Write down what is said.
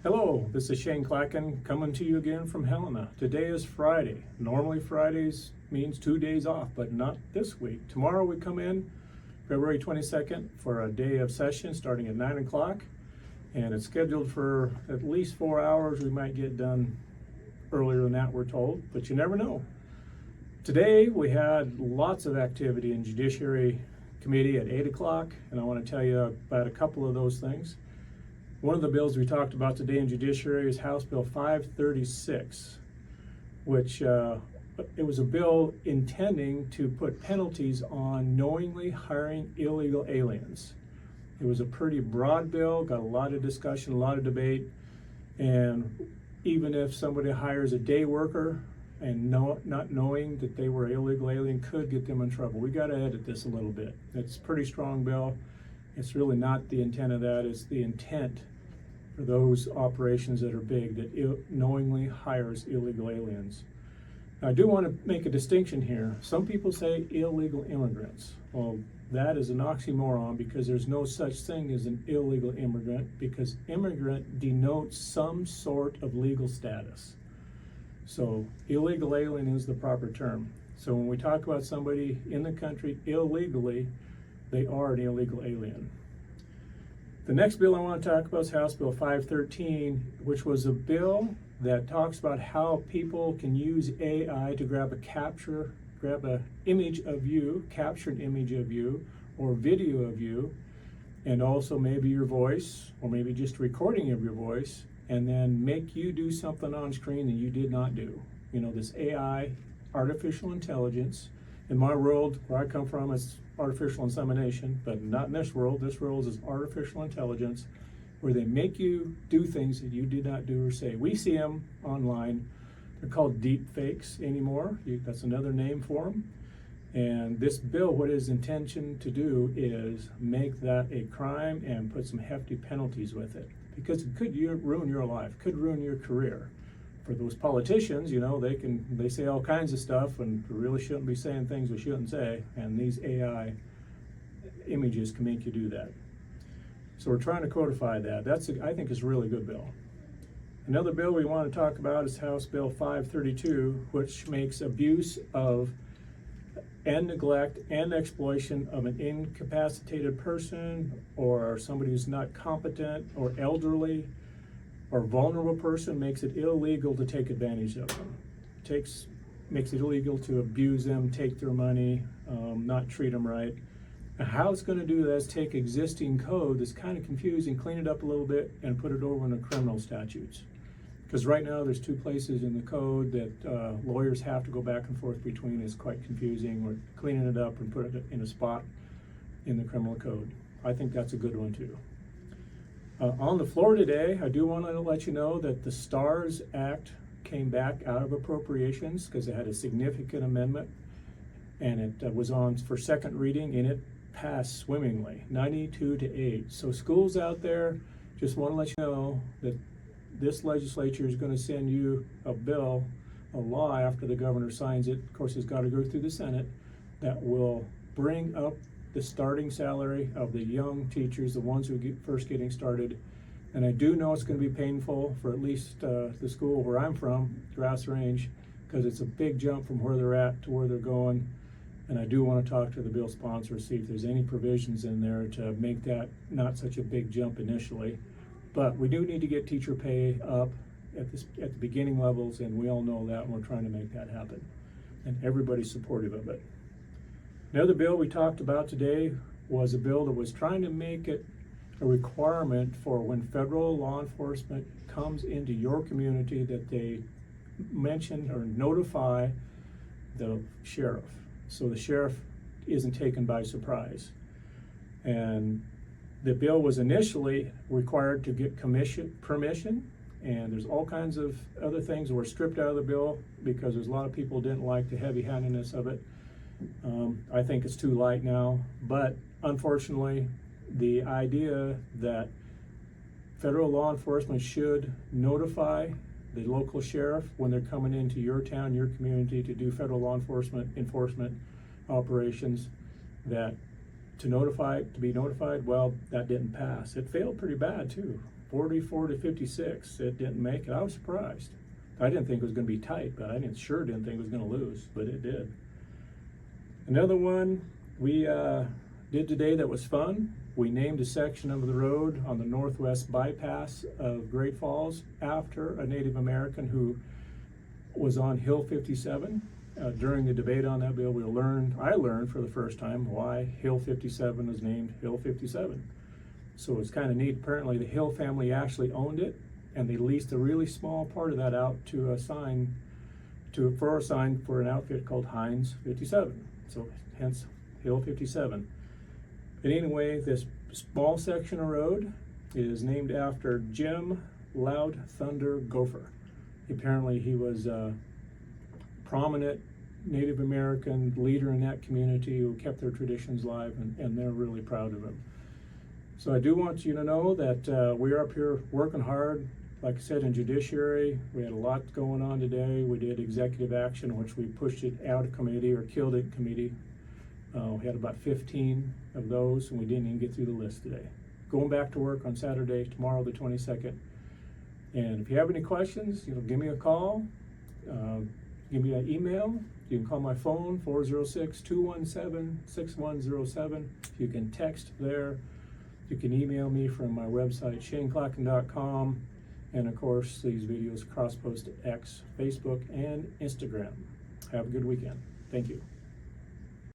Hello, this is Shane Clacken coming to you again from Helena. Today is Friday. Normally Fridays means 2 days off, but not this week. Tomorrow we come in February 22nd for a day of session starting at 9 o'clock, and it's scheduled for at least 4 hours. We might get done earlier than that, we're told, but you never know. Today we had lots of activity in Judiciary Committee at 8 o'clock, and I want to tell you about a couple of those things. One of the bills we talked about today in Judiciary is House Bill 536, which it was a bill intending to put penalties on knowingly hiring illegal aliens. It was a pretty broad bill, got a lot of discussion, a lot of debate, and even if somebody hires a day worker and not knowing that they were an illegal alien could get them in trouble. We got to edit this a little bit. It's a pretty strong bill. It's really not the intent of that, it's the intent for those operations that are big that knowingly hires illegal aliens. Now, I do want to make a distinction here. Some people say illegal immigrants. Well, that is an oxymoron because there's no such thing as an illegal immigrant, because immigrant denotes some sort of legal status. So illegal alien is the proper term. So when we talk about somebody in the country illegally, they are an illegal alien. The next bill I want to talk about is House Bill 513, which was a bill that talks about how people can use AI to grab an image of you, capture an image of you, or video of you, and also maybe your voice, or maybe just a recording of your voice, and then make you do something on screen that you did not do. You know, this AI, artificial intelligence. In my world, where I come from, it's artificial insemination, but not in this world. This world is artificial intelligence, where they make you do things that you did not do or say. We see them online. They're called deep fakes anymore. That's another name for them. And this bill, what it is intention to do is make that a crime and put some hefty penalties with it, because it could ruin your life, could ruin your career. For those politicians, you know, they say all kinds of stuff and really shouldn't be saying things we shouldn't say, and these AI images can make you do that. So we're trying to codify that. I think is a really good bill. Another bill we want to talk about is House Bill 532, which makes abuse of and neglect and exploitation of an incapacitated person or somebody who's not competent or elderly or vulnerable person, makes it illegal to take advantage of them. Makes it illegal to abuse them, take their money, not treat them right. And how it's going to do that is take existing code that's kind of confusing, clean it up a little bit, and put it over in the criminal statutes. Because right now there's two places in the code that lawyers have to go back and forth between. It's quite confusing. We're cleaning it up and put it in a spot in the criminal code. I think that's a good one too. On the floor today, I do want to let you know that the STARS Act came back out of appropriations because it had a significant amendment, and it was on for second reading, and it passed swimmingly, 92-8. So schools out there, just want to let you know that this legislature is going to send you a bill, a law, after the governor signs it. Of course, it's got to go through the Senate, that will bring up the starting salary of the young teachers, the ones who are first getting started. And I do know it's going to be painful for at least the school where I'm from, Grass Range, because it's a big jump from where they're at to where they're going. And I do want to talk to the bill sponsor, see if there's any provisions in there to make that not such a big jump initially. But we do need to get teacher pay up at the beginning levels, and we all know that, and we're trying to make that happen. And everybody's supportive of it. Another bill we talked about today was a bill that was trying to make it a requirement for when federal law enforcement comes into your community that they mention or notify the sheriff. So the sheriff isn't taken by surprise. And the bill was initially required to get permission, and there's all kinds of other things that were stripped out of the bill because there's a lot of people who didn't like the heavy-handedness of it. I think it's too light now, but unfortunately, the idea that federal law enforcement should notify the local sheriff when they're coming into your town, your community, to do federal law enforcement operations, that to be notified, well, that didn't pass. It failed pretty bad too. 44 to 56. It didn't make it. I was surprised. I didn't think it was going to be tight, but I sure didn't think it was going to lose, but it did. Another one we did today that was fun. We named a section of the road on the northwest bypass of Great Falls after a Native American who was on Hill 57. During the debate on that bill, I learned for the first time why Hill 57 is named Hill 57. So it's kind of neat. Apparently the Hill family actually owned it, and they leased a really small part of that out to a sign for an outfit called Heinz 57. So hence Hill 57. But anyway, this small section of road is named after Jim Loud Thunder Gopher. Apparently he was a prominent Native American leader in that community who kept their traditions alive, and they're really proud of him. So I do want you to know that we're up here working hard. Like I said, in judiciary, we had a lot going on today. We did executive action, which we pushed it out of committee or killed it in committee. We had about 15 of those, and we didn't even get through the list today. Going back to work on Saturday, tomorrow the 22nd. And if you have any questions, give me a call, give me an email. You can call my phone, 406-217-6107. You can text there. You can email me from my website, shaneclacken.com. And of course, these videos cross-post to X, Facebook, and Instagram. Have a good weekend. Thank you.